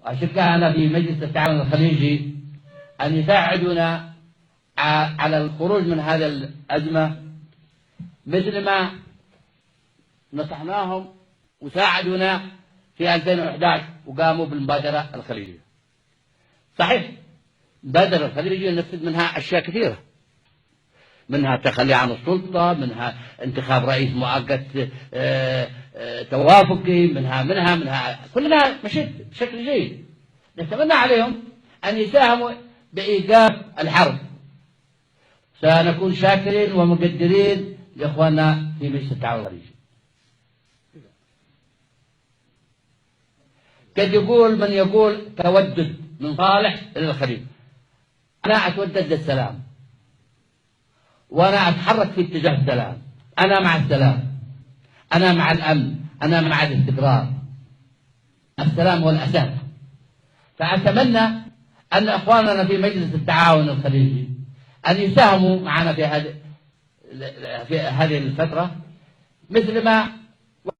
وأشركائنا في مجلس التعاون الخليجي أن يساعدونا على الخروج من هذه الأزمة مثل ما نصحناهم وساعدونا في 2011 وقاموا بالمبادرة الخليجية. صحيح المبادرة الخليجية نفذ منها أشياء كثيرة، منها التخلي عن السلطة، منها انتخاب رئيس مؤقت توافقي، منها كلها مشيت بشكل جيد. نتمنى عليهم أن يساهموا بإيقاف الحرب. سنكون شاكرين ومقدرين لإخواننا في مجلس التعاون الخليجي. قد يقول من يقول تودد من صالح إلى الخليج. أنا أتودد للسلام، وأنا أتحرك في اتجاه السلام. أنا مع السلام، أنا مع الأمن، أنا مع الاستقرار. السلام هو الأساس. فأتمنى أن إخواننا في مجلس التعاون الخليجي أن يساهموا معنا في هذه الفترة مثل ما